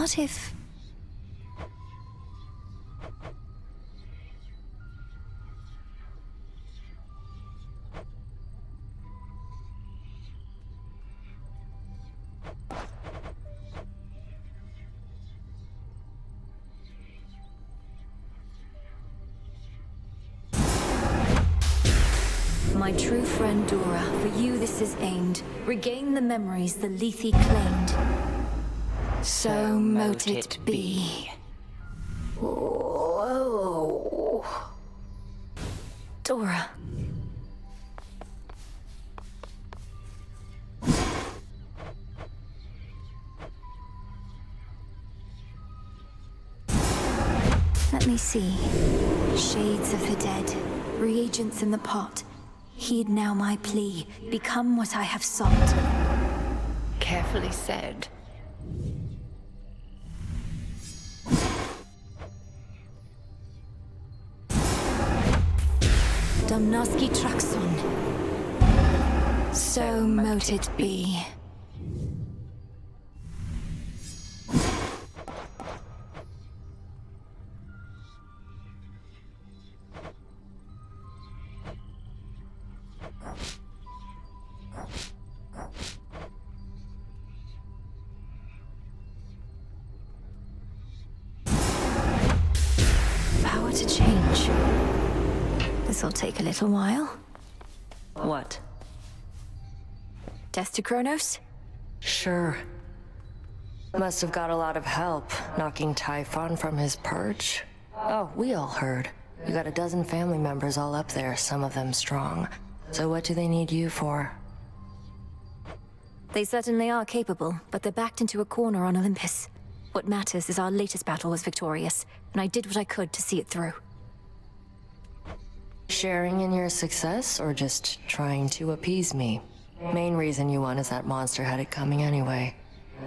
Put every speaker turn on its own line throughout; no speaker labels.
What if... My true friend Dora, for you this is aimed. Regain the memories the Lethe claimed. So mote it be. Whoa. Dora. Let me see. Shades of the dead. Reagents in the pot. Heed now my plea. Become what I have sought.
Carefully said.
Domnoski Traxon. So mote it be. Power to change. This'll take a little while.
What?
Death to Chronos?
Sure. Must have got a lot of help, knocking Typhon from his perch. Oh, we all heard. You got a dozen family members all up there, some of them strong. So what do they need you for?
They certainly are capable, but they're backed into a corner on Olympus. What matters is our latest battle was victorious, and I did what I could to see it through.
Sharing in your success, or just trying to appease me? Main reason you won is that monster had it coming anyway.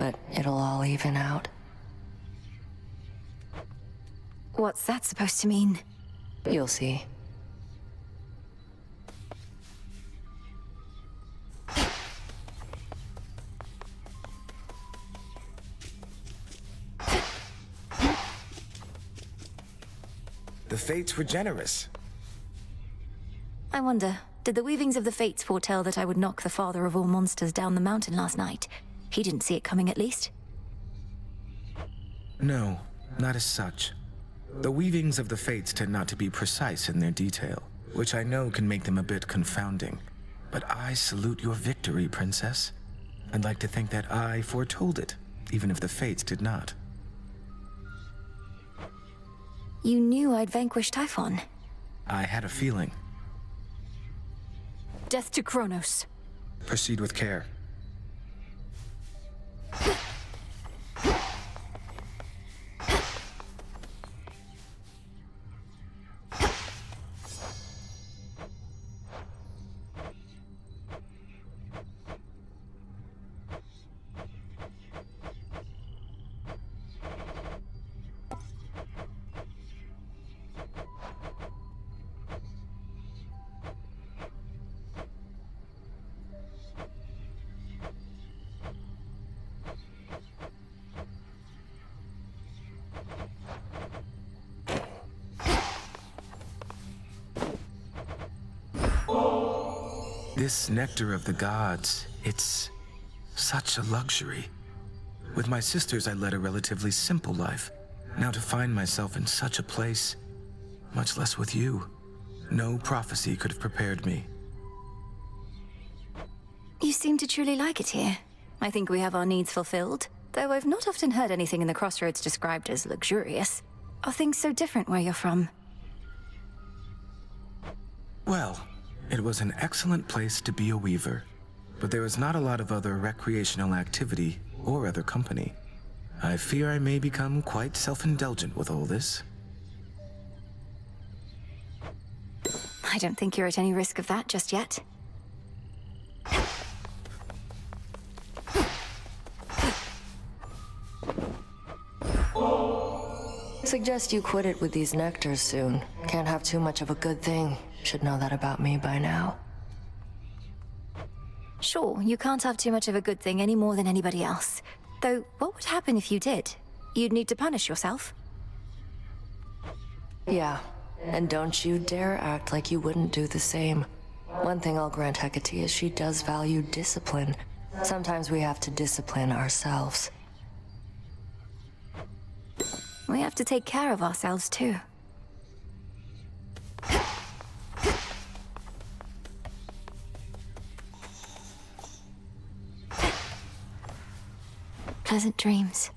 But it'll all even out.
What's that supposed to mean?
You'll see.
The fates were generous.
I wonder, did the weavings of the fates foretell that I would knock the father of all monsters down the mountain last night? He didn't see it coming, at least.
No, not as such. The weavings of the fates tend not to be precise in their detail, which I know can make them a bit confounding. But I salute your victory, Princess. I'd like to think that I foretold it, even if the fates did not.
You knew I'd vanquished Typhon.
I had a feeling.
Death to Chronos.
Proceed with care. This nectar of the gods, it's such a luxury. With my sisters, I led a relatively simple life. Now to find myself in such a place, much less with you, no prophecy could have prepared me.
You seem to truly like it here. I think we have our needs fulfilled, though I've not often heard anything in the Crossroads described as luxurious. Are things so different where you're from?
Well, it was an excellent place to be a weaver, but there was not a lot of other recreational activity or other company. I fear I may become quite self-indulgent with all this.
I don't think you're at any risk of that just yet.
Suggest you quit it with these nectars soon. Can't have too much of a good thing. Should know that about me by now.
Sure, you can't have too much of a good thing any more than anybody else. Though, what would happen if you did? You'd need to punish yourself.
Yeah, and don't you dare act like you wouldn't do the same. One thing I'll grant Hecate is she does value discipline. Sometimes we have to discipline ourselves.
We have to take care of ourselves, too. Pleasant dreams.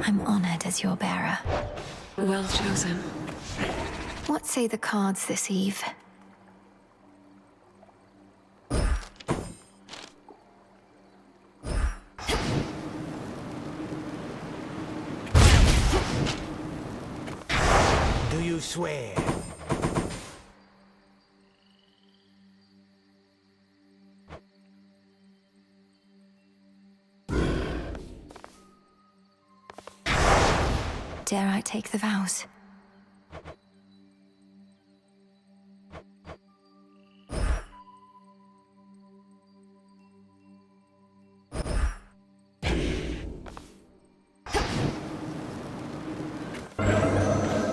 I'm honored as your bearer.
Well chosen.
What say the cards this eve?
Do you swear?
Dare I take the vows?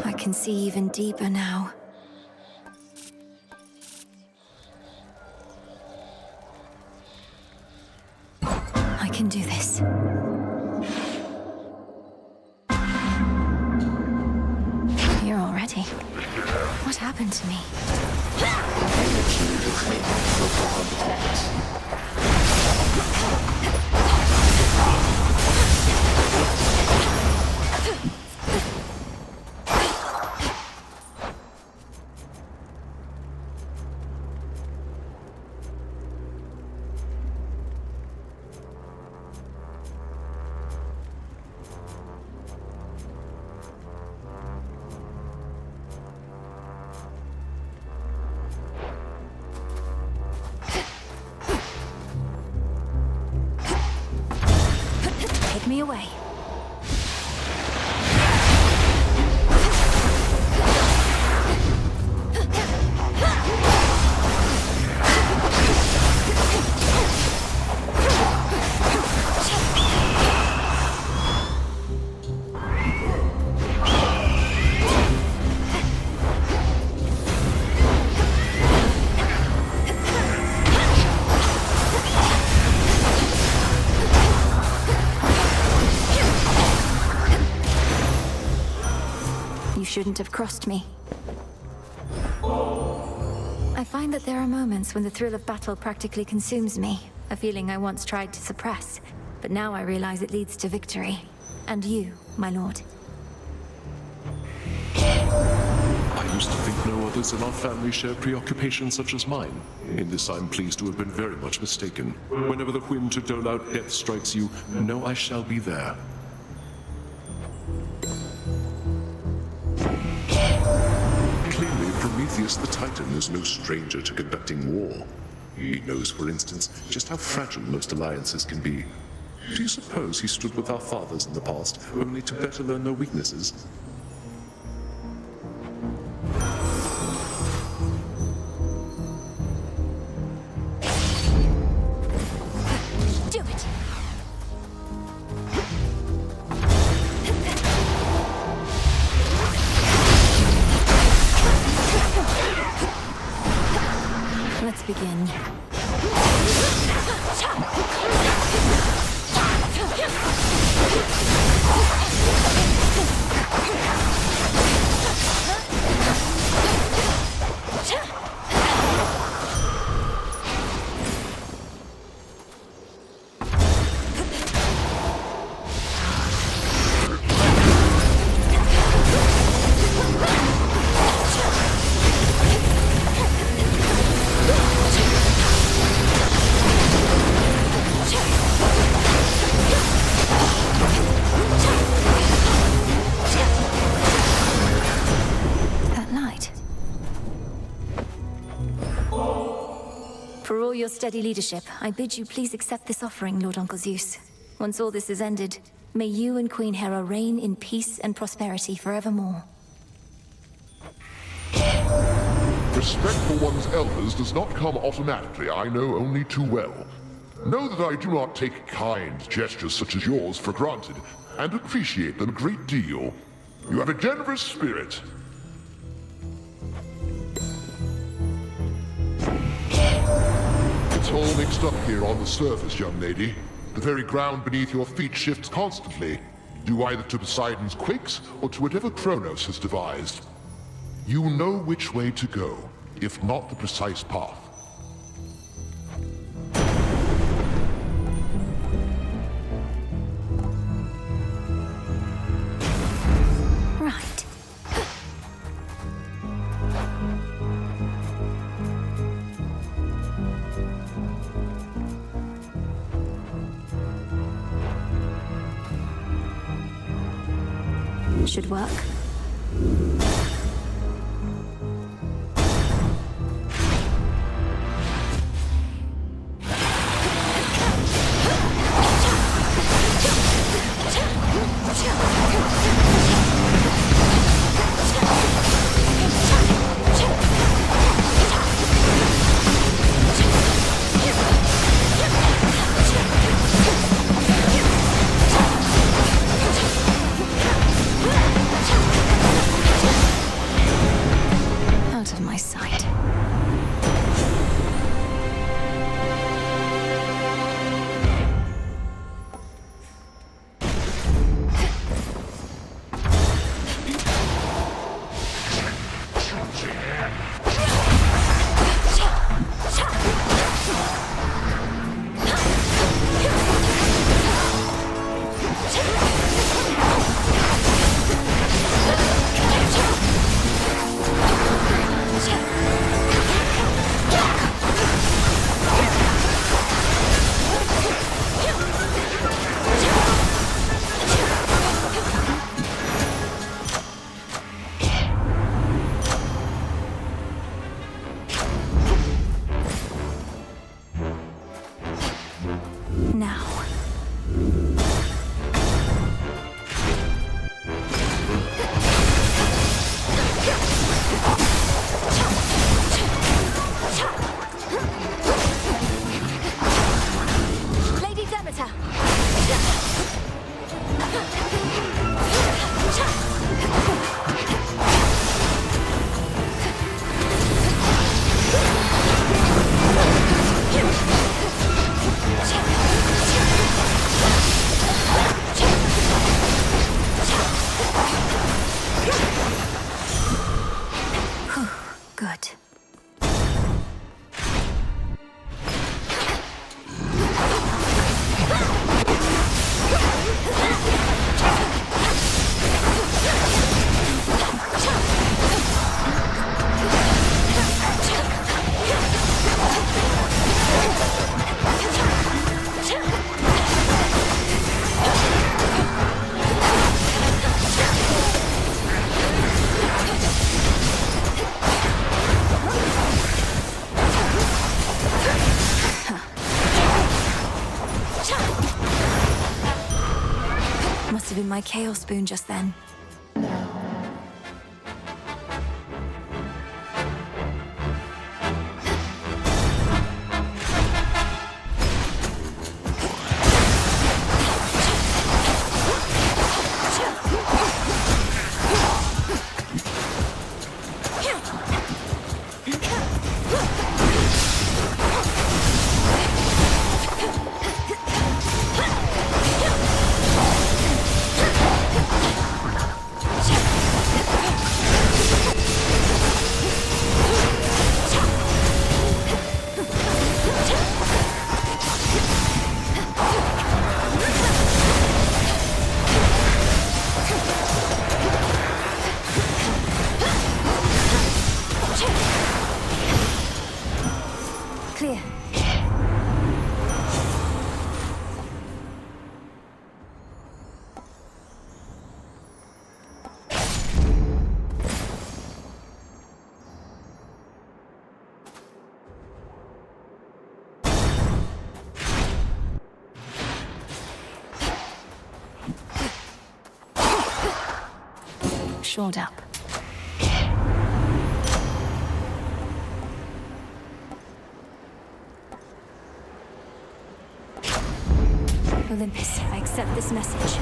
I can see even deeper now. I can do this. Here already? What happened to me? Take me away. You shouldn't have crossed me. I find that there are moments when the thrill of battle practically consumes me, a feeling I once tried to suppress, but now I realize it leads to victory. And you, my lord.
I used to think no others in our family shared preoccupations such as mine. In this I'm pleased to have been very much mistaken. Whenever the whim to dole out death strikes you, know I shall be there. Clearly, Prometheus the Titan is no stranger to conducting war. He knows, for instance, just how fragile most alliances can be. Do you suppose he stood with our fathers in the past, only to better learn their weaknesses?
Do it! Let's begin. For all your steady leadership, I bid you please accept this offering, Lord Uncle Zeus. Once all this is ended, may you and Queen Hera reign in peace and prosperity forevermore.
Respect for one's elders does not come automatically, I know only too well. Know that I do not take kind gestures such as yours for granted, and appreciate them a great deal. You have a generous spirit. It's all mixed up here on the surface, young lady. The very ground beneath your feet shifts constantly, due either to Poseidon's quakes or to whatever Chronos has devised. You know which way to go, if not the precise path.
Right. Should work. Out of my sight. In my chaos spoon just then. shored up. Olympus, I accept this message.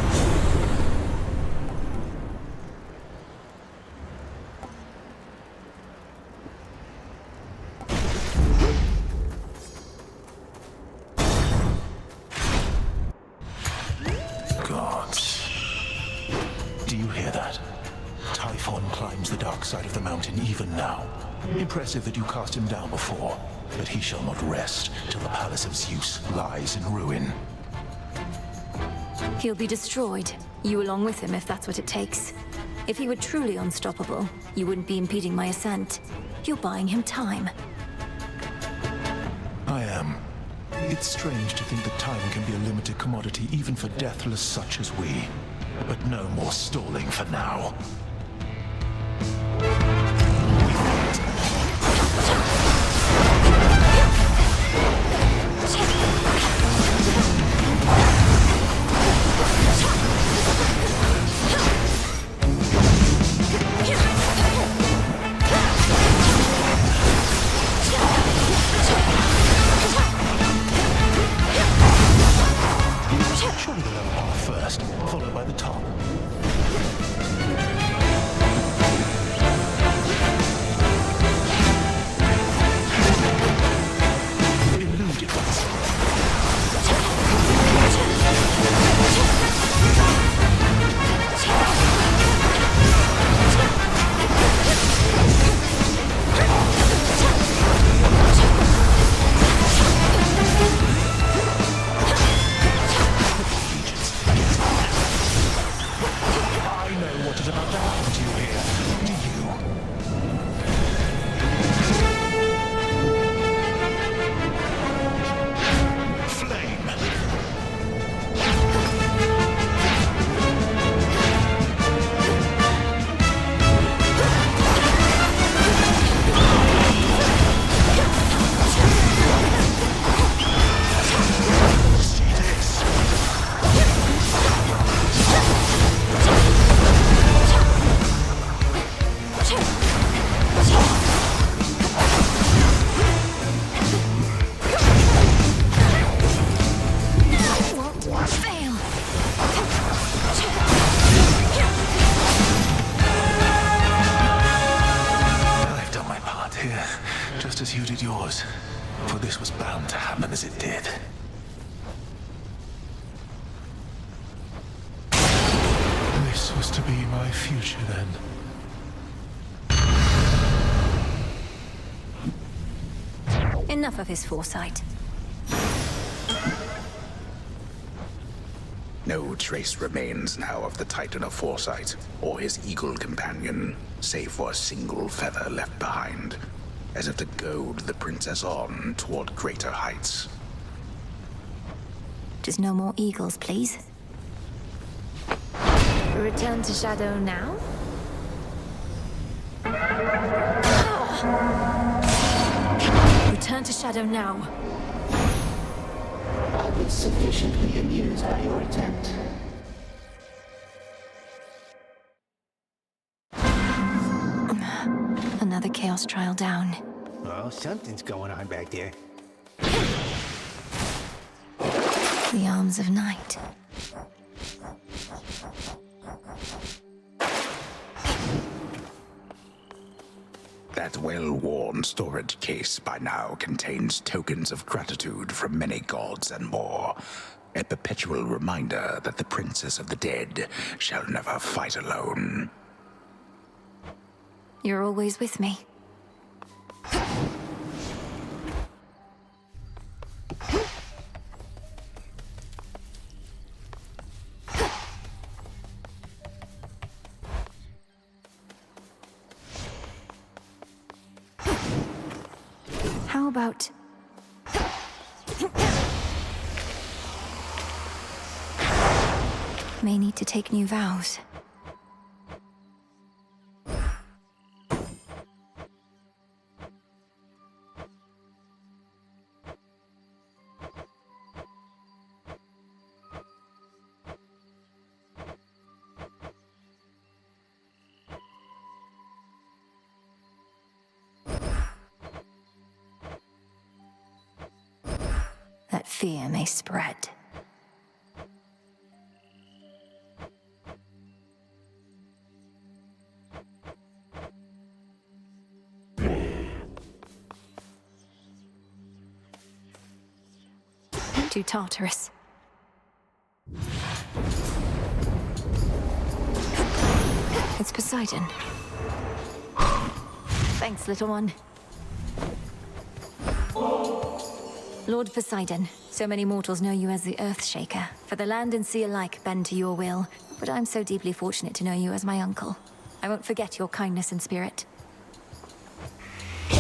Gods. Do you hear that? Typhon climbs the dark side of the mountain even now. Impressive that you cast him down before, but he shall not rest till the palace of Zeus lies in ruin.
He'll be destroyed. You along with him, if that's what it takes. If he were truly unstoppable, you wouldn't be impeding my ascent. You're buying him time.
I am. It's strange to think that time can be a limited commodity even for deathless such as we. But no more stalling for now. Surely the lower part first, followed by the top. Eluded us. I know what is about to happen to you here. Do you? Flame! See this?
Won't fail.
I've done my part here, just as you did yours. For this was bound to happen as it did. This was to be my future then.
Enough of his foresight.
No trace remains now of the Titan of Foresight, or his eagle companion, save for a single feather left behind, as if to goad the princess on toward greater heights.
Just no more eagles, please. Return to Shadow now? Return to Shadow now.
I was sufficiently amused by your attempt.
Another chaos trial down.
Well, something's going on back there.
The arms of night.
That well-worn storage case by now contains tokens of gratitude from many gods and more. A perpetual reminder that the Princess of the Dead shall never fight alone.
You're always with me. How about... May need to take new vows. That fear may spread. to Tartarus. It's Poseidon. Thanks, little one. Lord Poseidon, so many mortals know you as the Earthshaker, for the land and sea alike bend to your will, but I'm so deeply fortunate to know you as my uncle. I won't forget your kindness and spirit.
You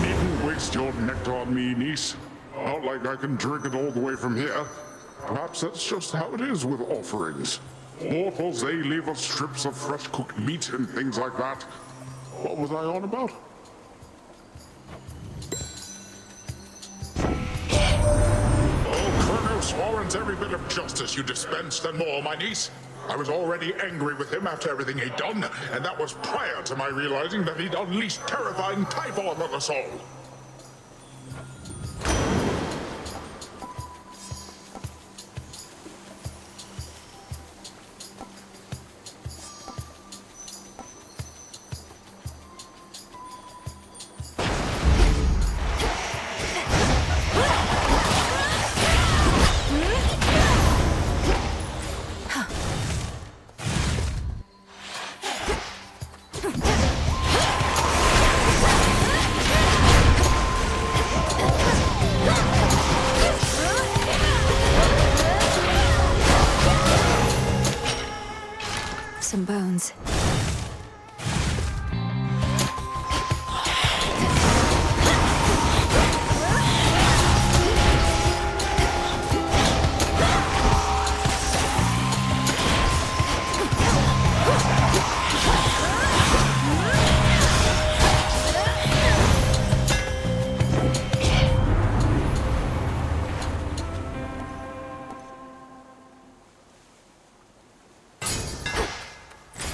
needn't waste your nectar on me, niece. Not like I can drink it all the way from here. Perhaps that's just how it is with offerings. Mortals, they leave us strips of fresh-cooked meat and things like that. What was I on about? Chronos warrants every bit of justice you dispensed and more, my niece. I was already angry with him after everything he'd done, and that was prior to my realizing that he'd unleashed terrifying Typhon on us all.
Some bones.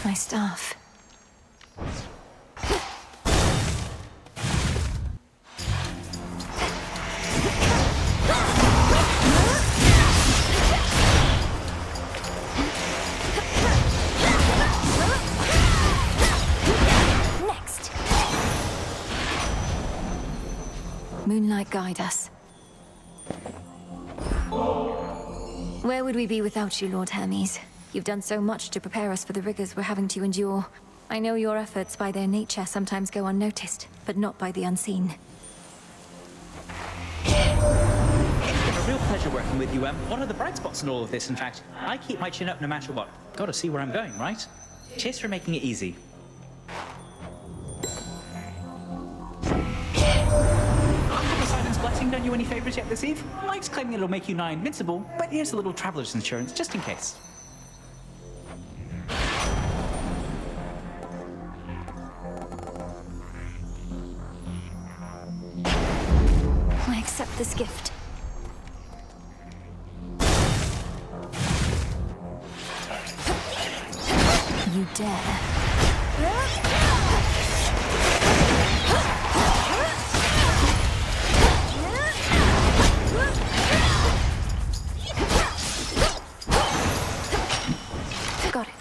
My staff. Next. Moonlight, guide us. Where would we be without you, Lord Hermes? You've done so much to prepare us for the rigors we're having to endure. I know your efforts by their nature sometimes go unnoticed, but not by the unseen.
It's been a real pleasure working with you, Em. What are the bright spots in all of this, in fact? I keep my chin up no matter what. Gotta see where I'm going, right? Cheers for making it easy. Uncle Poseidon's blessing done you any favors yet this eve? Mike's claiming it'll make you nigh invincible, but here's a little traveler's insurance, just in case.
I accept this gift. You dare. Got it.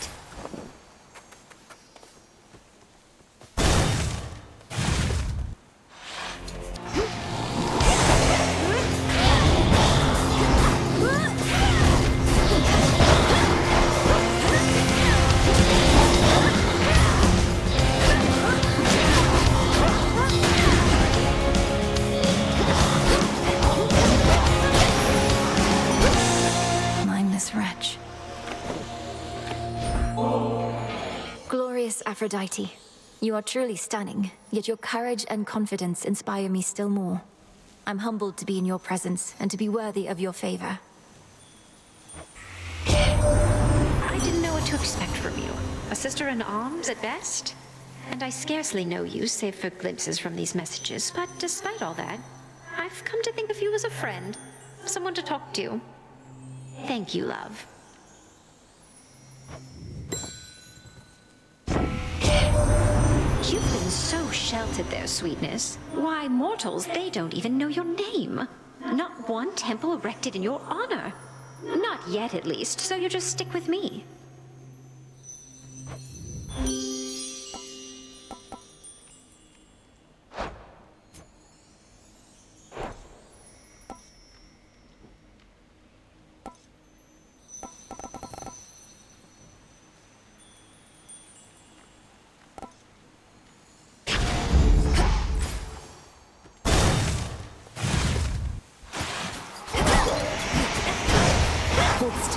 Wretch. Glorious Aphrodite, you are truly stunning, yet your courage and confidence inspire me still more. I'm humbled to be in your presence and to be worthy of your favor.
I didn't know what to expect from you. A sister in arms at best? And I scarcely know you, save for glimpses from these messages, but despite all that, I've come to think of you as a friend. Someone to talk to. Thank you, love. You've been so sheltered there, sweetness. Why, mortals, they don't even know your name. Not one temple erected in your honor. Not yet, at least, so you just stick with me.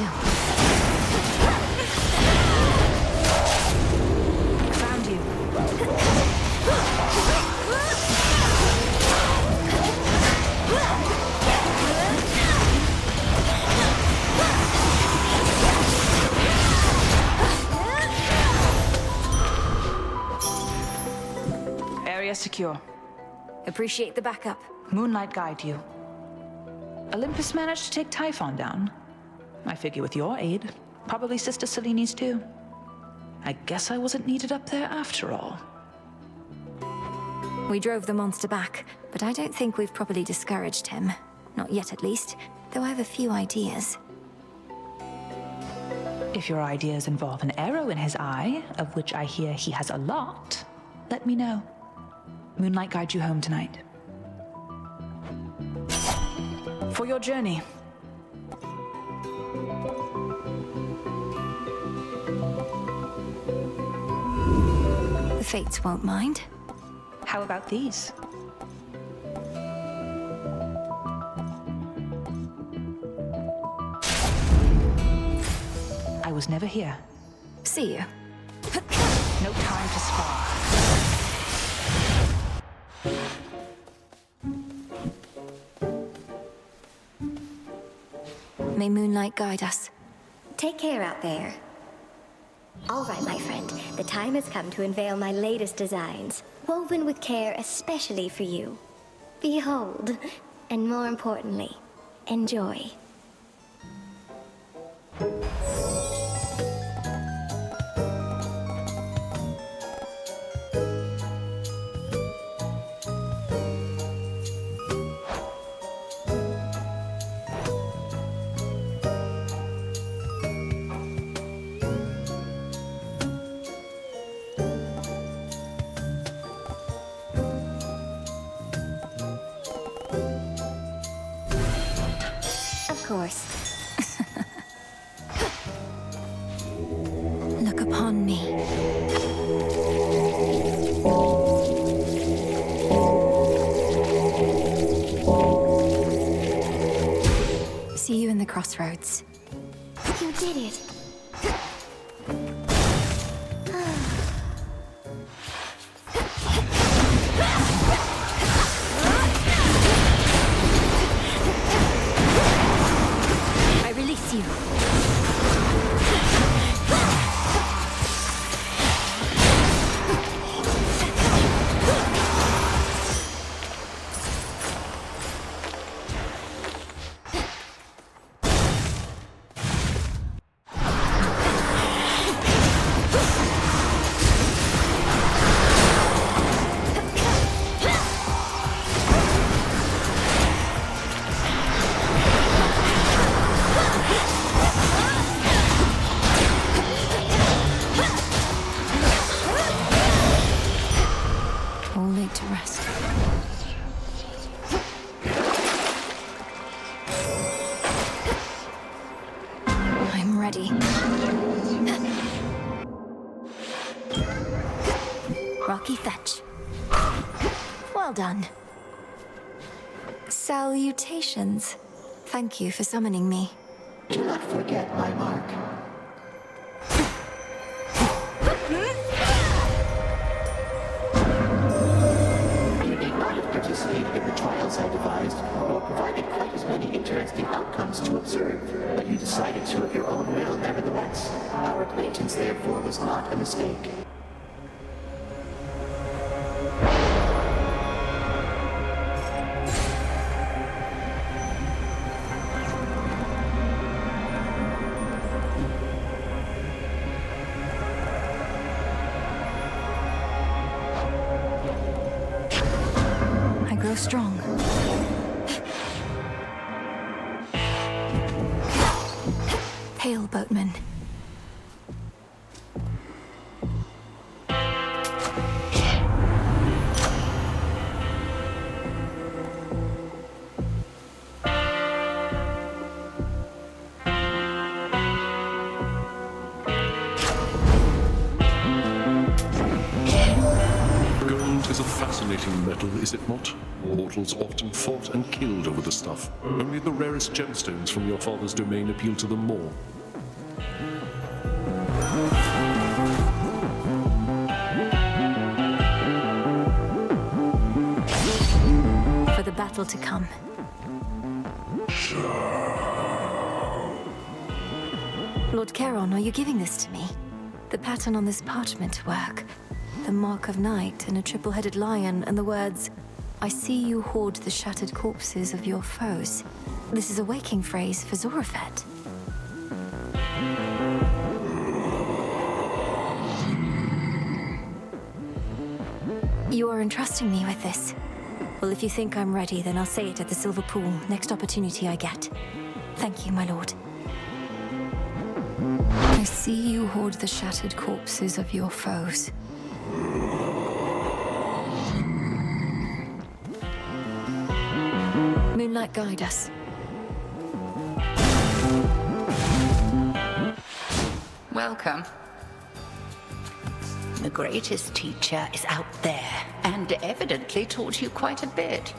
still. Found you.
Area secure.
Appreciate the backup.
Moonlight guide you. Olympus managed to take Typhon down. I figure with your aid, probably Sister Selene's too. I guess I wasn't needed up there after all.
We drove the monster back, but I don't think we've properly discouraged him. Not yet, at least, though I have a few ideas.
If your ideas involve an arrow in his eye, of which I hear he has a lot, let me know. Moonlight guide you home tonight. For your journey.
The Fates won't mind.
How about these? I was never here.
See you.
No time to spar.
May Moonlight guide us.
Take care out there. All right, my friend. The time has come to unveil my latest designs, woven with care especially for you. Behold, and more importantly, enjoy.
Look upon me. See you in the Crossroads.
You did it.
I release you. To rest. I'm ready. Rocky fetch. Well done. Salutations. Thank you for summoning me.
Do not forget my mark. Participated in the trials I devised, or provided quite as many interesting outcomes to observe, but you decided to of your own will nevertheless. Our acquaintance therefore was not a mistake.
Grow strong. Hail, boatman.
Gold is a facet fascinating metal, is it not? Mortals often fought and killed over the stuff. Only the rarest gemstones from your father's domain appeal to them more.
For the battle to come. Lord Charon, are you giving this to me? The pattern on this parchment work. The mark of night and a triple-headed lion and the words, "I see you hoard the shattered corpses of your foes." This is a waking phrase for Zorephet. You are entrusting me with this. Well, if you think I'm ready, then I'll say it at the Silver Pool, next opportunity I get. Thank you, my lord. I see you hoard the shattered corpses of your foes. Moonlight, guide us.
Welcome. The greatest teacher is out there, and evidently taught you quite a bit.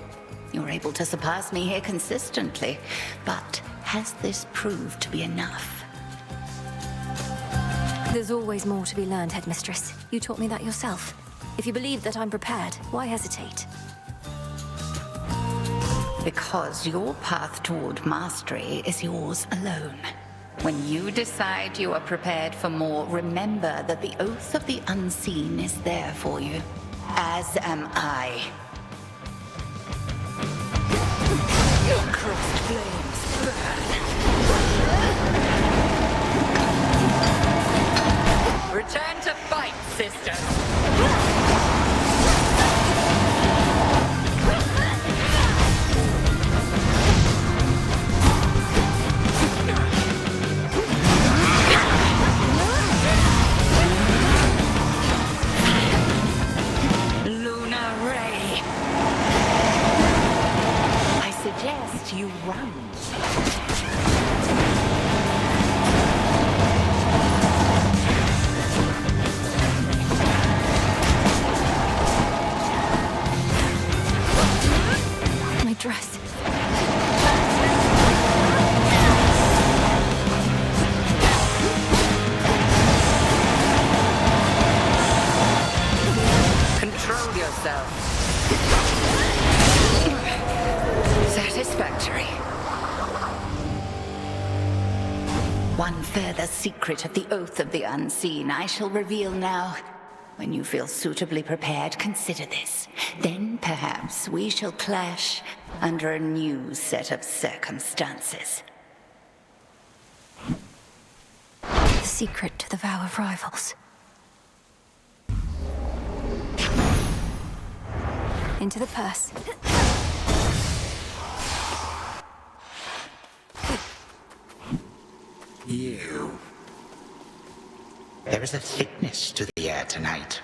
You're able to surpass me here consistently, but has this proved to be enough?
There's always more to be learned, Headmistress. You taught me that yourself. If you believe that I'm prepared, why hesitate?
Because your path toward mastery is yours alone. When you decide you are prepared for more, remember that the Oath of the Unseen is there for you. As am I. Your crossed flames burn. Return to fight, sisters! Luna Ray! I suggest you run.
Dress.
Control yourself. Satisfactory. One further secret of the Oath of the Unseen I shall reveal now. When you feel suitably prepared, consider this. Then perhaps we shall clash under a new set of circumstances.
The secret to the vow of rivals. Into the purse.
You. There is a thickness to the air tonight.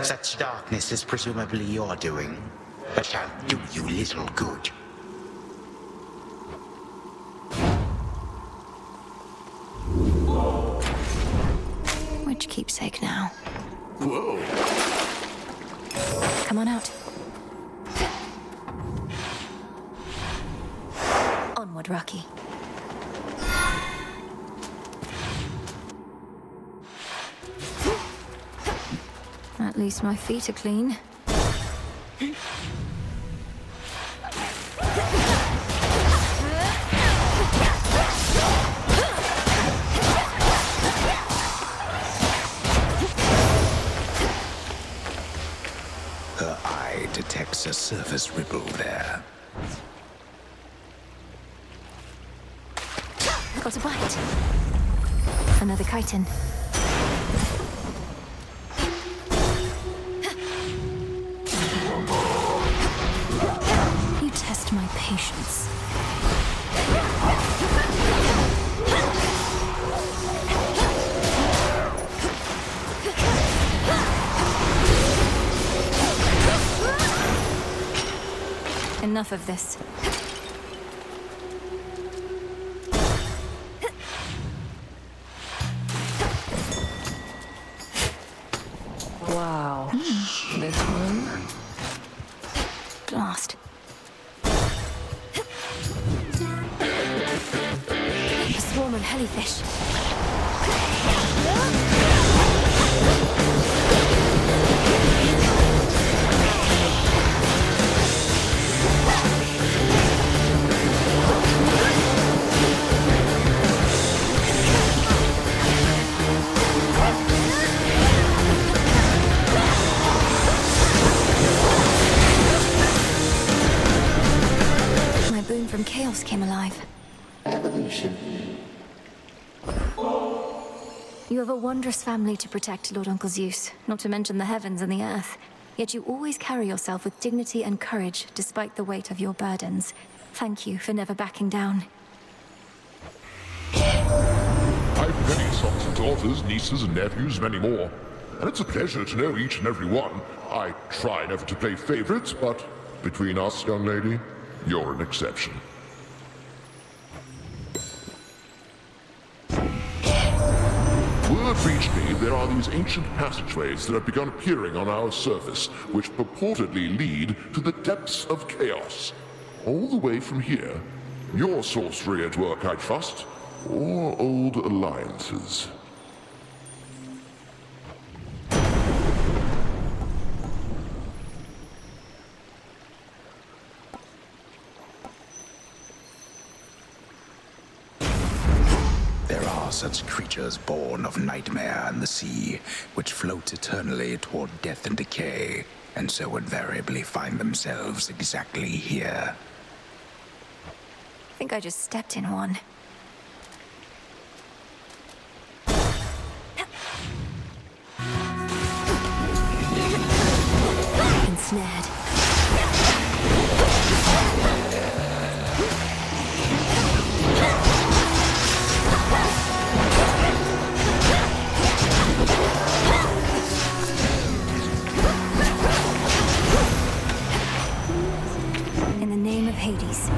Such darkness is presumably your doing, but shall do you little good.
Which keepsake now?
Whoa!
Come on out. Onward, Rocky. At least my feet are clean.
Her eye detects a surface ripple there.
Got a bite. Another chitin. You test my patience. Enough of this.
Wow. This one?
jellyfish. My boon from chaos came alive.
Evolution.
You have a wondrous family to protect, Lord Uncle Zeus, not to mention the heavens and the earth. Yet you always carry yourself with dignity and courage, despite the weight of your burdens. Thank you for never backing down.
I've many sons and daughters, nieces and nephews, many more. And it's a pleasure to know each and every one. I try never to play favorites, but between us, young lady, you're an exception. Word reached me there are these ancient passageways that have begun appearing on our surface, which purportedly lead to the depths of chaos. All the way from here. Your sorcery at work, I trust, or old alliances.
Such creatures born of nightmare and the sea, which float eternally toward death and decay, and so invariably find themselves exactly here.
I think I just stepped in one. Ensnared. In the name of Hades.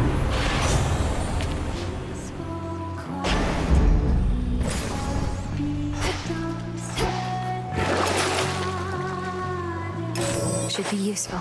Should be useful.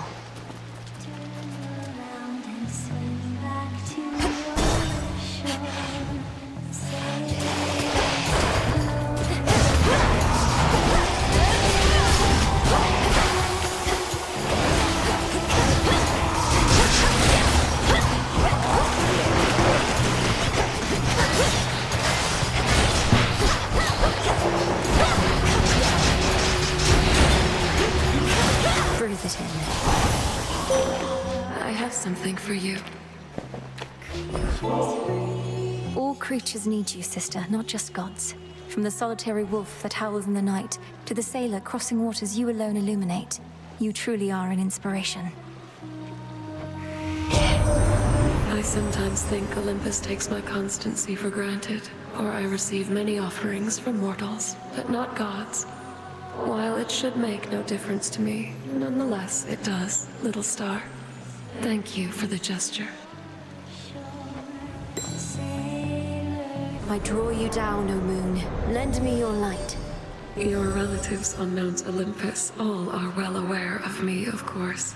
Breathe it in.
I have something for you.
All creatures need you, sister, not just gods. From the solitary wolf that howls in the night, to the sailor crossing waters you alone illuminate. You truly are an inspiration.
I sometimes think Olympus takes my constancy for granted, or I receive many offerings from mortals, but not gods. While it should make no difference to me, nonetheless it does, little star. Thank you for the gesture.
I draw you down, O moon. Lend me your light.
Your relatives on Mount Olympus all are well aware of me, of course.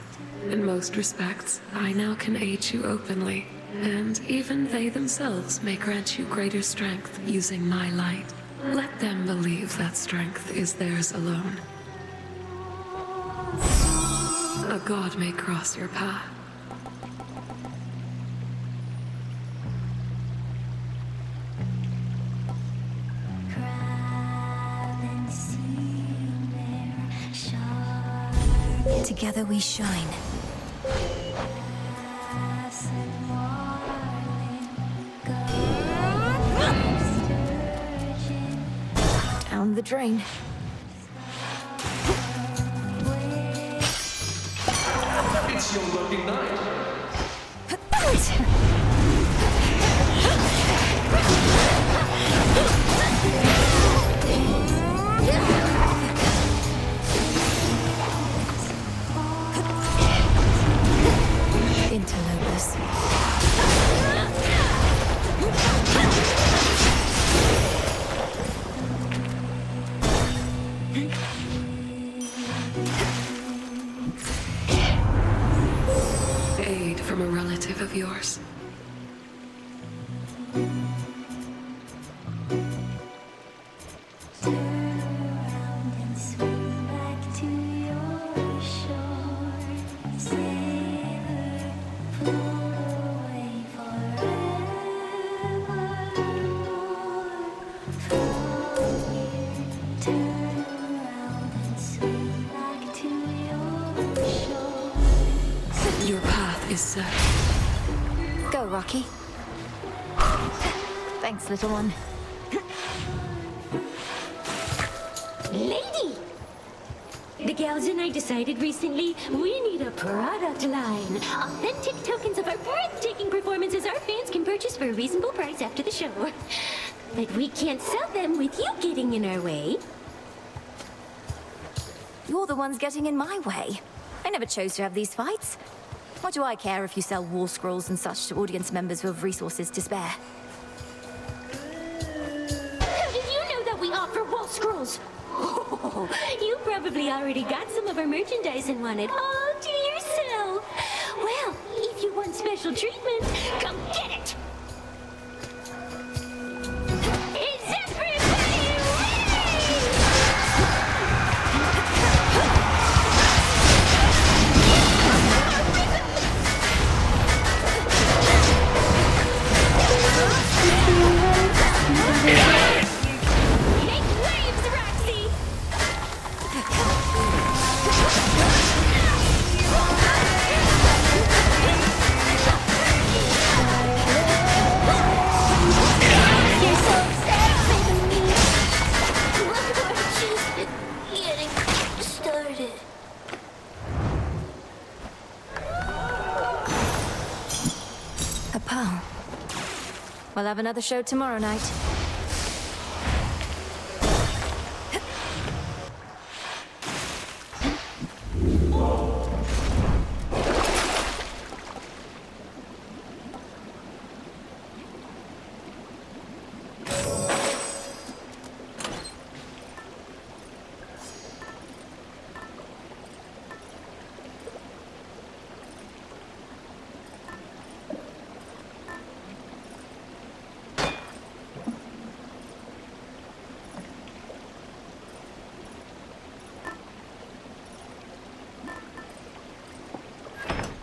In most respects, I now can aid you openly, and even they themselves may grant you greater strength using my light. Let them believe that strength is theirs alone. A god may cross your path.
Together we shine. Down the drain.
It's your lucky night.
Interlopers.
Aid from a relative of yours. Your path is set.
Go, Rocky. Thanks, little one.
Lady! The gals and I decided recently we need a product line. Authentic tokens of our breathtaking performances our fans can purchase for a reasonable price after the show. But we can't sell them with you getting in our way.
You're the ones getting in my way. I never chose to have these fights. What do I care if you sell war scrolls and such to audience members who have resources to spare?
How did you know that we offer wall scrolls? Oh, you probably already got some of our merchandise and want it all to yourself. Well, if you want special treatment, come get it! Is everybody Make waves, Roxy! You're so sexy to me. We're just getting started.
A pearl. We'll have another show tomorrow night.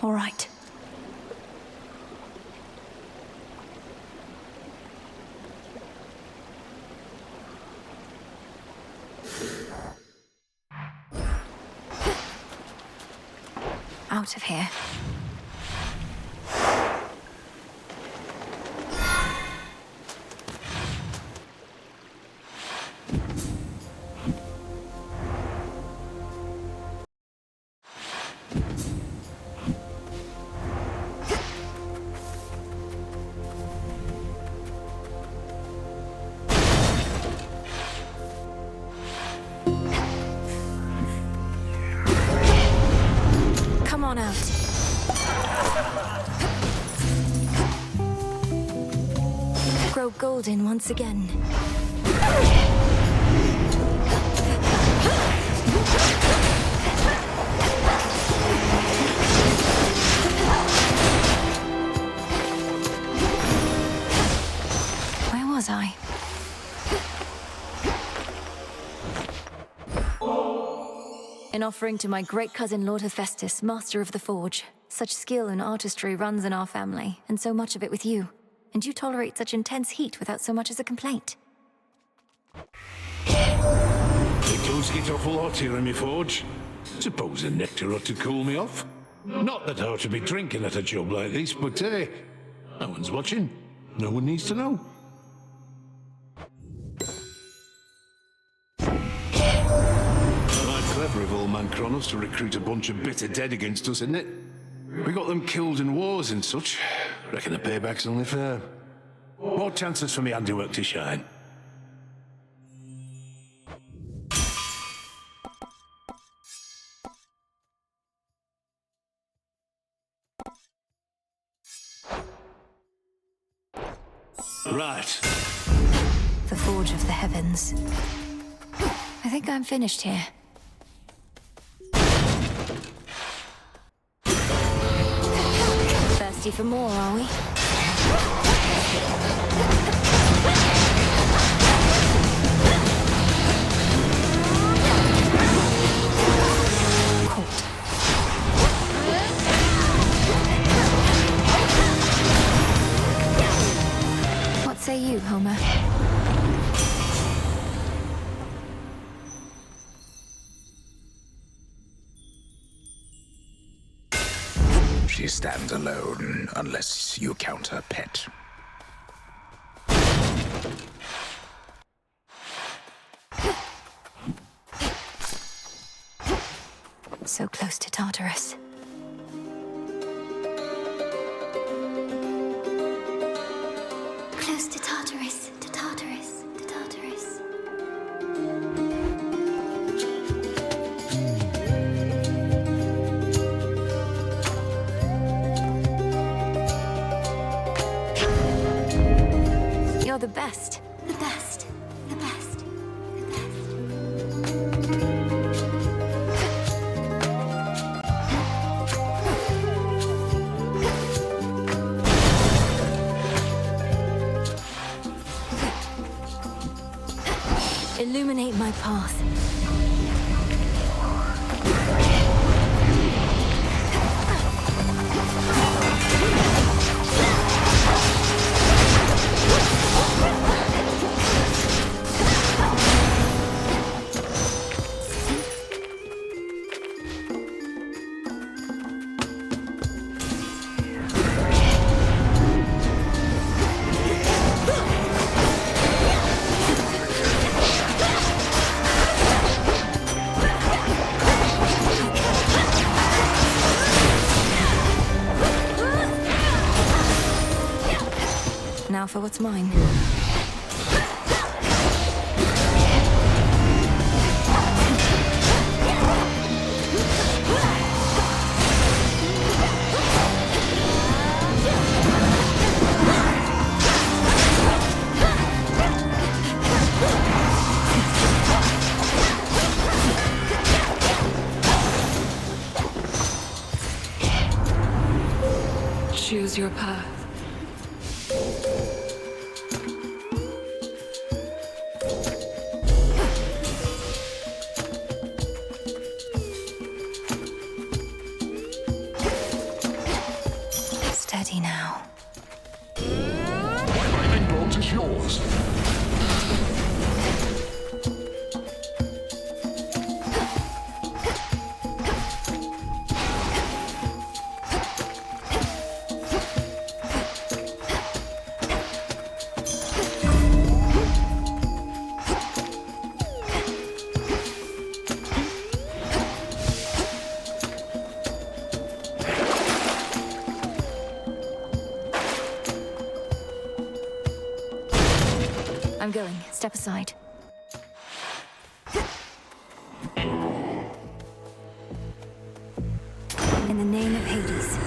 All right. Out of here. Come on out. Grow golden once again. Where was I? An offering to my great cousin Lord Hephaestus, master of the forge. Such skill and artistry runs in our family, and so much of it with you. And you tolerate such intense heat without so much as a complaint.
The clothes get awful hot here in my forge. Suppose the nectar ought to cool me off. Not that I ought to be drinking at a job like this, but hey, no one's watching. No one needs to know. Clever of old man Chronos to recruit a bunch of bitter dead against us, isn't it? We got them killed in wars and such. Reckon the payback's only fair. More chances for me handiwork to shine. Right.
The Forge of the Heavens. I think I'm finished here. Thirsty for more, are we?
She stands alone, unless you count her pet.
So close to Tartarus.
Close to Tartarus, to Tartarus, to Tartarus.
You're the best.
The best. The best.
Illuminate my path. Now for what's mine.
Choose your path.
Steady now.
My lightning bolt is yours.
I'm going. Step aside. In the name of Hades.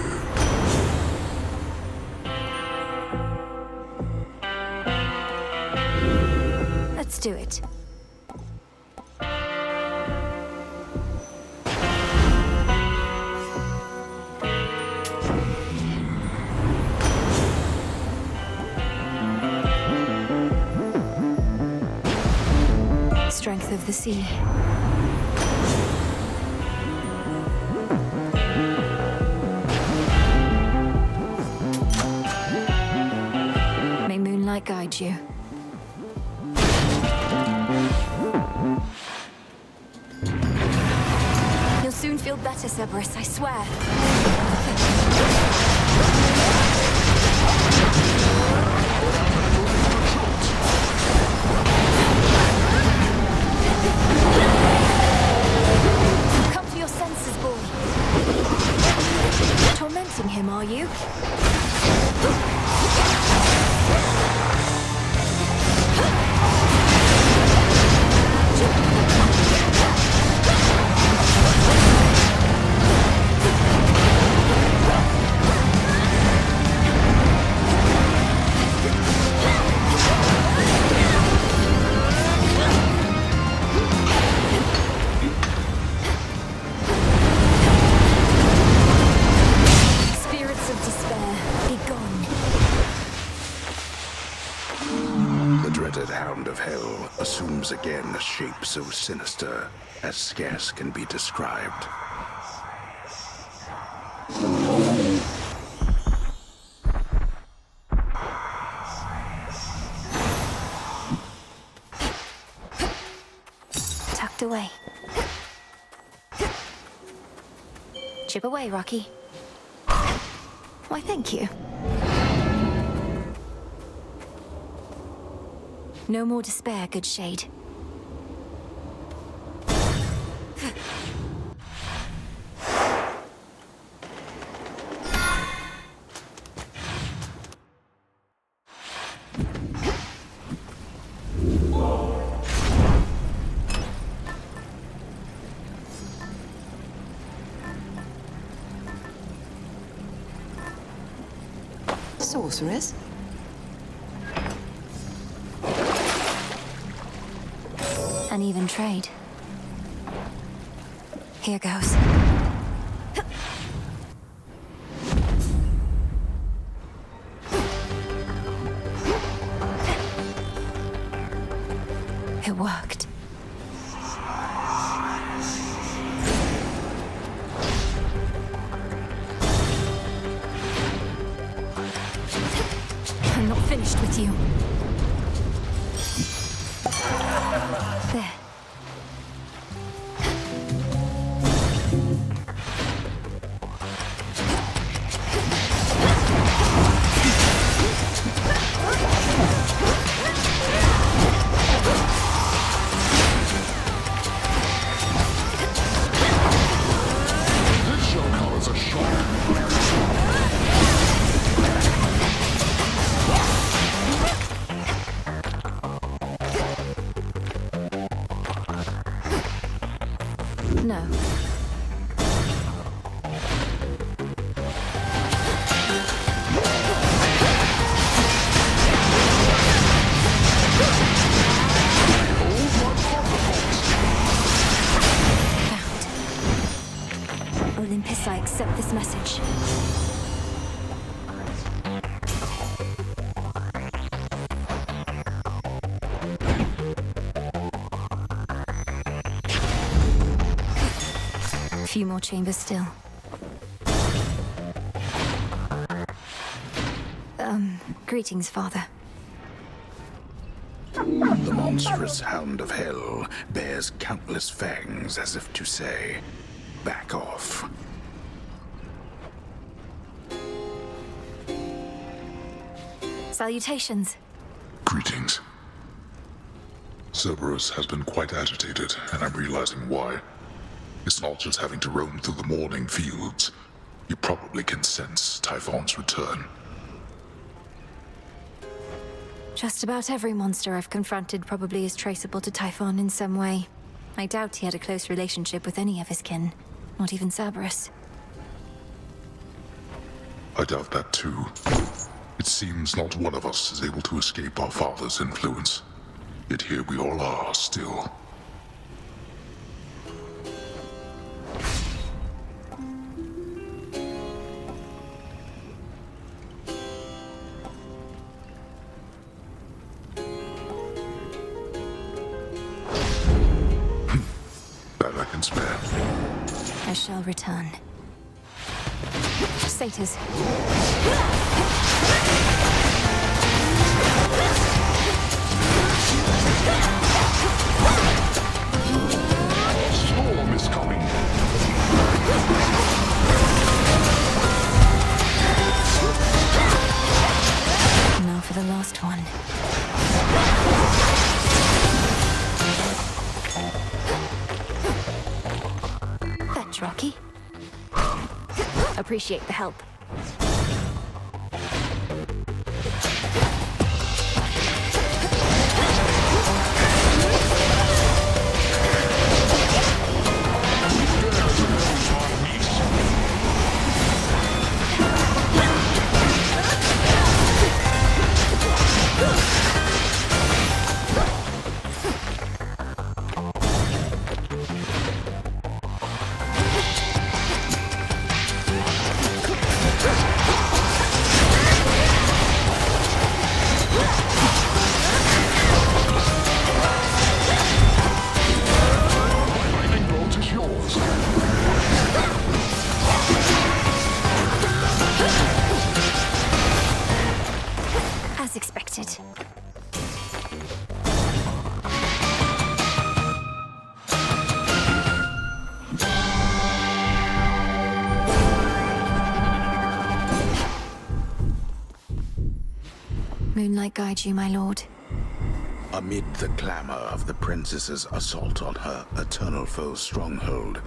Let's do it. Strength of the sea. May moonlight guide you. You'll soon feel better, Cerberus, I swear. Come to your senses, boy. Tormenting him, are you?
Assumes again a shape so sinister as scarce can be described.
Tucked away. Chip away, Rocky. Why, thank you. No more despair, good shade.
Sorceress?
An even trade. Here goes. It worked. I'm not finished with you. There.
This shall cause a shock.
No. Found. Olympus, I accept this message. A few more chambers still. Greetings, Father.
The monstrous hound of hell bears countless fangs as if to say, back off.
Salutations.
Greetings. Cerberus has been quite agitated, and I'm realizing why. It's not just having to roam through the Mourning fields. You probably can sense Typhon's return.
Just about every monster I've confronted probably is traceable to Typhon in some way. I doubt he had a close relationship with any of his kin, not even Cerberus.
I doubt that too. It seems not one of us is able to escape our father's influence. Yet here we all are, still. That I can spare.
I shall return. Satyrs.
Storm is coming.
Now for the last one. Fetch, Rocky. Appreciate the help. moonlight guide you, my lord?
Amid the clamor of the princess's assault on her eternal foe's stronghold,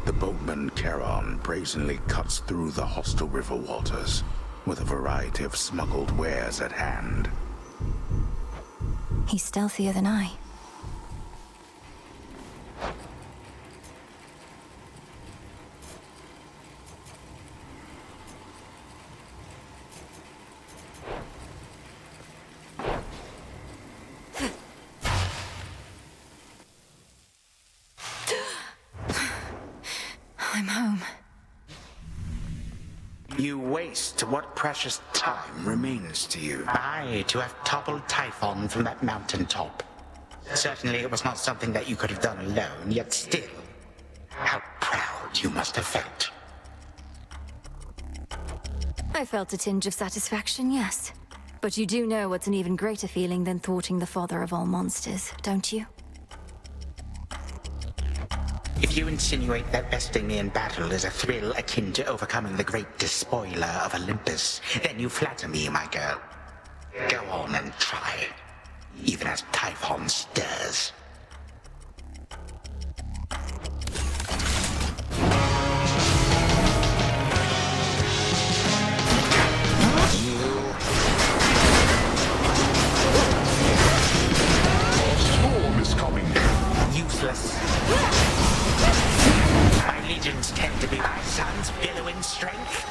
the boatman Charon brazenly cuts through the hostile river waters with a variety of smuggled wares at hand.
He's stealthier than I. I'm home.
You waste what precious time remains to you. Aye, to have toppled Typhon from that mountaintop. Certainly it was not something that you could have done alone, yet still, how proud you must have felt.
I felt a tinge of satisfaction, yes. But you do know what's an even greater feeling than thwarting the father of all monsters, don't you?
If you insinuate that besting me in battle is a thrill akin to overcoming the great despoiler of Olympus, then you flatter me, my girl. Go on and try, even as Typhon stirs.
Storm is coming.
Useless. My legions tend to be my son's billowing strength.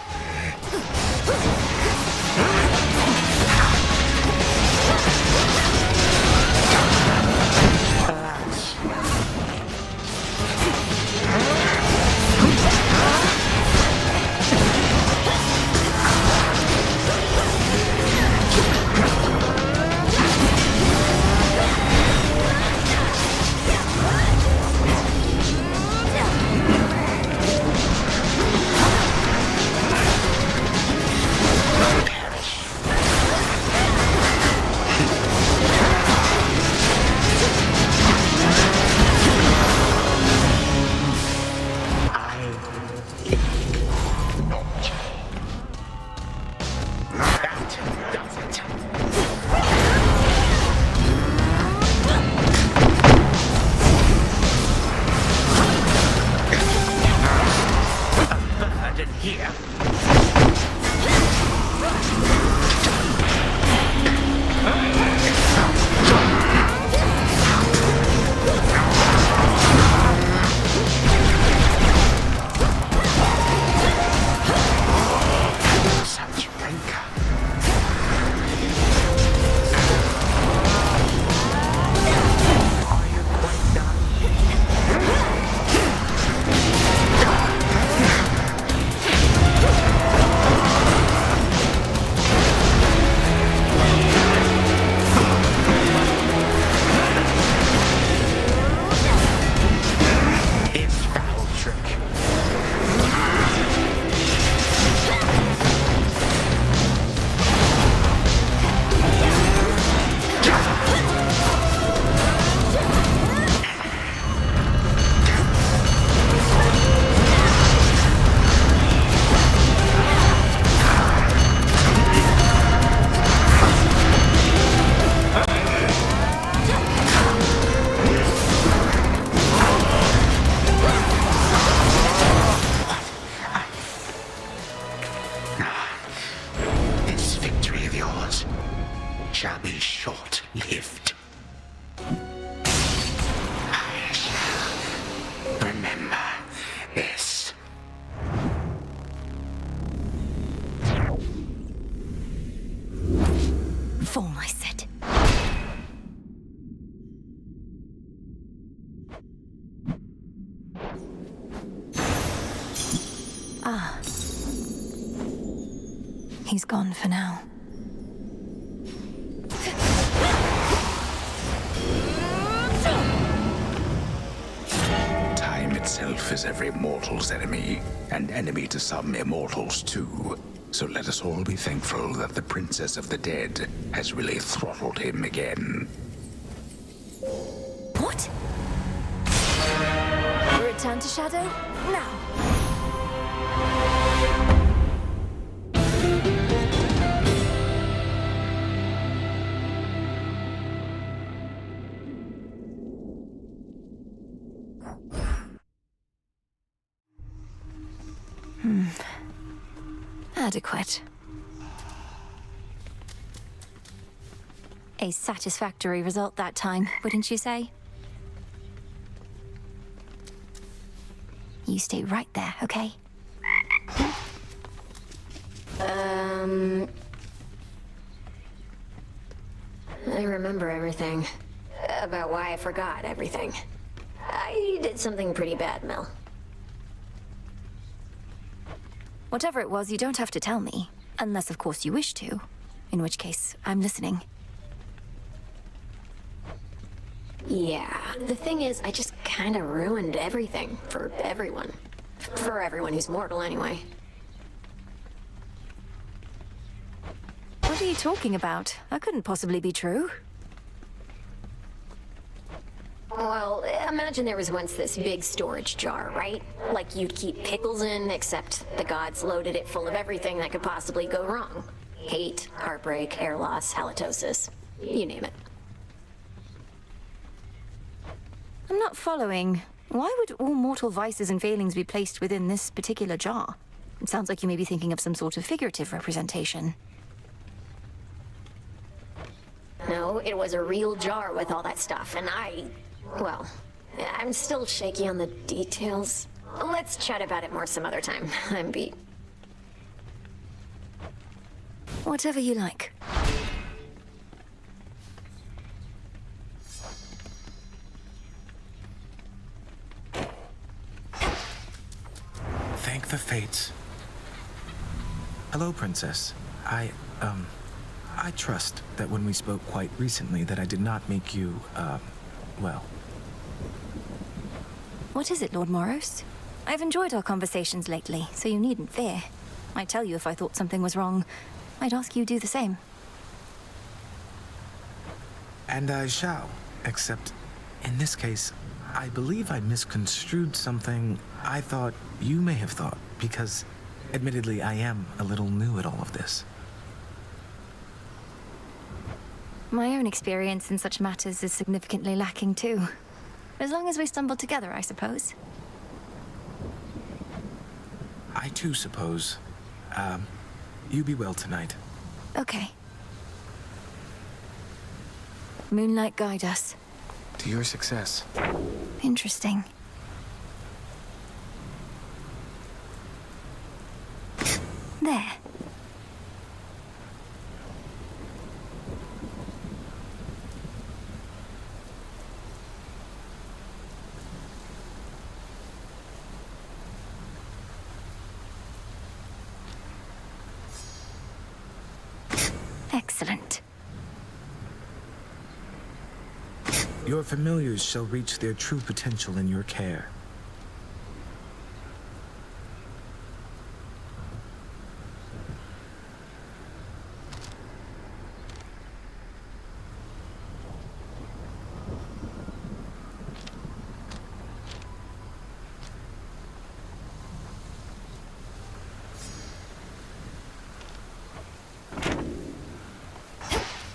He's gone for now.
Time itself is every mortal's enemy, and enemy to some immortals too. So let us all be thankful that the Princess of the Dead has really throttled him again.
What? Return to Shadow? Now! Adequate. A satisfactory result that time, wouldn't you say? You stay right there, okay?
I remember everything. About why I forgot everything. I did something pretty bad, Mel.
Whatever it was, you don't have to tell me. Unless, of course, you wish to. In which case, I'm listening.
Yeah, the thing is, I just kinda ruined everything for everyone. For everyone who's mortal, anyway.
What are you talking about? That couldn't possibly be true.
Well, imagine there was once this big storage jar, right? Like you'd keep pickles in, except the gods loaded it full of everything that could possibly go wrong. Hate, heartbreak, hair loss, halitosis. You name it.
I'm not following. Why would all mortal vices and failings be placed within this particular jar? It sounds like you may be thinking of some sort of figurative representation.
No, it was a real jar with all that stuff, and well, I'm still shaky on the details. Let's chat about it more some other time. I'm beat.
Whatever you like.
Thank the fates. Hello, Princess. I trust that when we spoke quite recently that I did not make you, well.
What is it, Lord Moros? I've enjoyed our conversations lately, so you needn't fear. I'd tell you if I thought something was wrong. I'd ask you do the same.
And I shall, except in this case, I believe I misconstrued something I thought you may have thought, because admittedly I am a little new at all of this.
My own experience in such matters is significantly lacking too. As long as we stumble together, I suppose.
I too suppose. You be well tonight.
Okay. Moonlight guide us.
To your success.
Interesting. There. Excellent.
Your familiars shall reach their true potential in your care.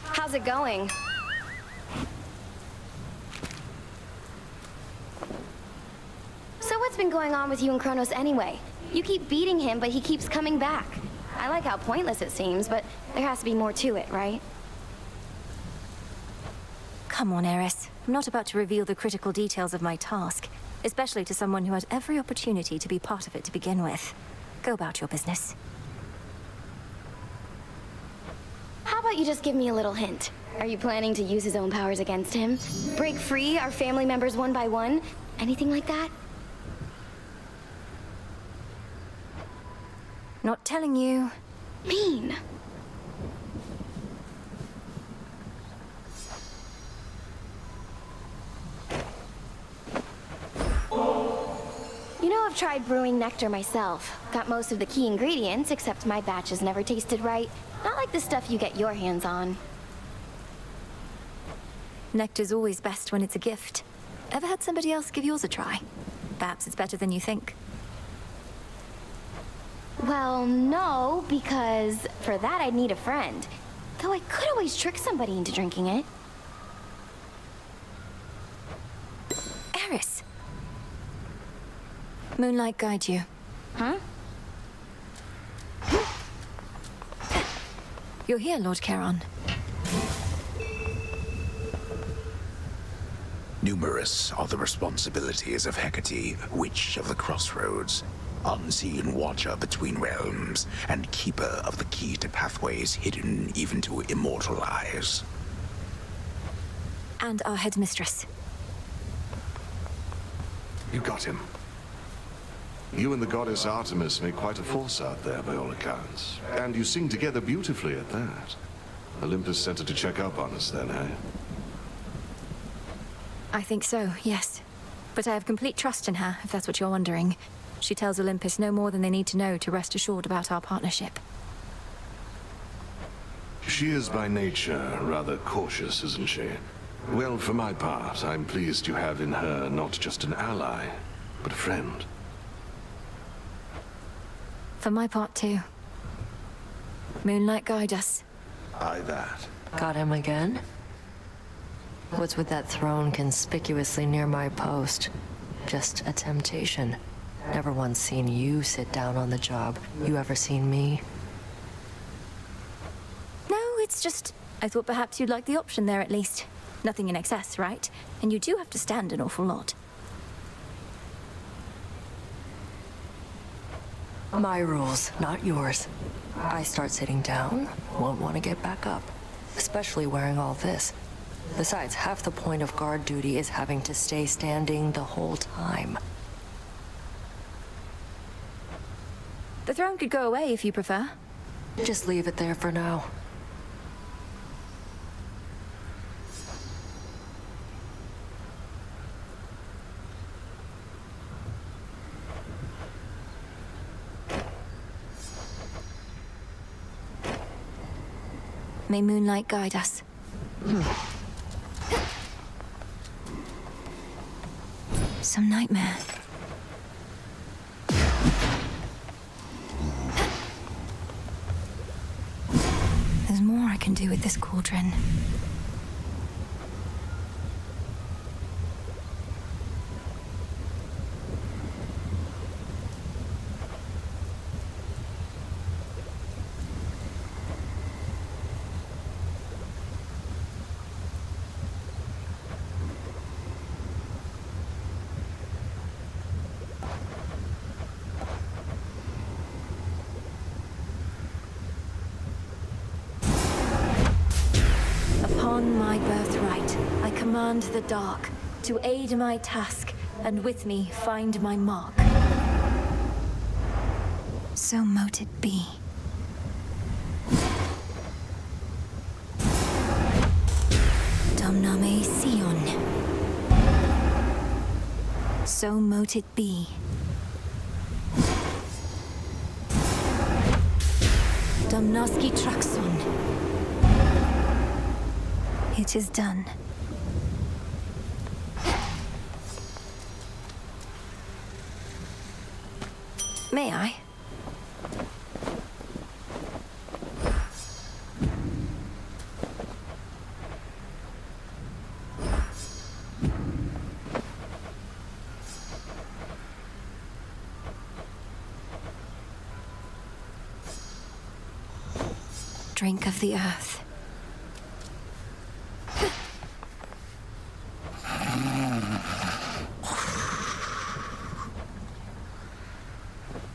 How's it going? So what's been going on with you and Chronos anyway? You keep beating him, but he keeps coming back. I like how pointless it seems, but there has to be more to it, right?
Come on, Eris. I'm not about to reveal the critical details of my task, especially to someone who had every opportunity to be part of it to begin with. Go about your business.
How about you just give me a little hint? Are you planning to use his own powers against him? Break free our family members one by one? Anything like that?
Not telling you.
Mean. You know, I've tried brewing nectar myself. Got most of the key ingredients, except my batches never tasted right. Not like the stuff you get your hands on.
Nectar's always best when it's a gift. Ever had somebody else give yours a try? Perhaps it's better than you think.
Well, no, because for that I'd need a friend. Though I could always trick somebody into drinking it.
Eris! Moonlight guide you.
Huh?
You're here, Lord Charon.
Numerous are the responsibilities of Hecate, Witch of the Crossroads, unseen watcher between realms, and keeper of the key to pathways hidden even to immortal eyes.
And our headmistress.
You got him. You and the goddess Artemis make quite a force out there, by all accounts. And you sing together beautifully at that. Olympus sent her to check up on us then, eh?
I think so, yes. But I have complete trust in her, if that's what you're wondering. She tells Olympus no more than they need to know to rest assured about our partnership.
She is by nature rather cautious, isn't she? Well, for my part, I'm pleased you have in her not just an ally, but a friend.
For my part, too. Moonlight, guide us.
Aye, that.
Got him again? What's with that throne conspicuously near my post? Just a temptation. Never once seen you sit down on the job. You ever seen me?
No, it's just... I thought perhaps you'd like the option there at least. Nothing in excess, right? And you do have to stand an awful lot.
My rules, not yours. I start sitting down, won't want to get back up. Especially wearing all this. Besides, half the point of guard duty is having to stay standing the whole time.
The throne could go away if you prefer.
Just leave it there for now.
May moonlight guide us. Some nightmare. There's more I can do with this cauldron. Upon my birthright, I command the dark to aid my task, and with me find my mark. So mote it be. Domname Sion. So mote it be. Domnaski Traxon. It is done. May I? Drink of the earth.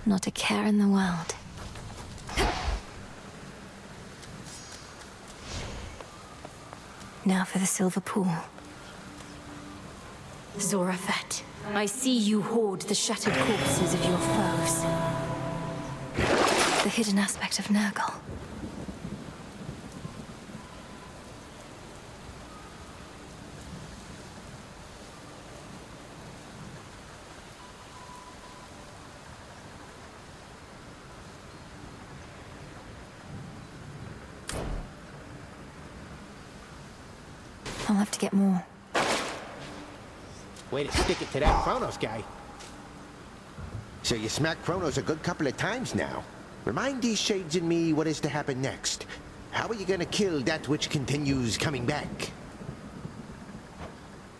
Not a care in the world. Now for the silver pool. Zorephet, I see you hoard the shattered corpses of your foes. The hidden aspect of Nurgle. I'll have to get more.
Way to stick it to that Chronos guy. So you smacked Chronos a good couple of times now. Remind these shades in me what is to happen next. How are you gonna kill that which continues coming back?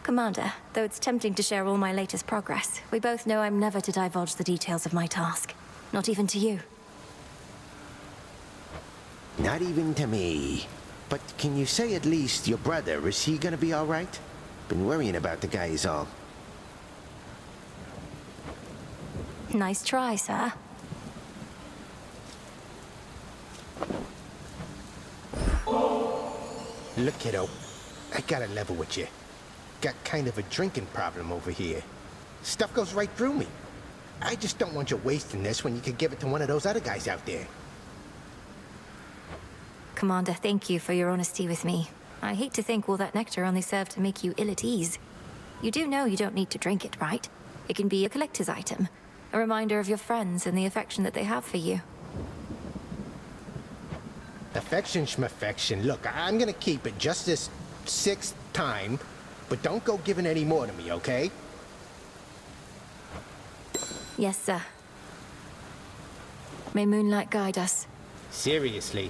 Commander, though it's tempting to share all my latest progress, we both know I'm never to divulge the details of my task. Not even to you.
Not even to me. But can you say at least your brother, is he gonna be alright? Been worrying about the guy is all.
Nice try, sir.
Look, kiddo, I gotta level with you. Got kind of a drinking problem over here. Stuff goes right through me. I just don't want you wasting this when you could give it to one of those other guys out there.
Commander, thank you for your honesty with me. I hate to think all that nectar only served to make you ill at ease. You do know you don't need to drink it, right? It can be a collector's item. A reminder of your friends and the affection that they have for you.
Affection schmaffection. Look, I'm gonna keep it just this 6th time, but don't go giving any more to me, okay?
Yes, sir. May moonlight guide us.
Seriously.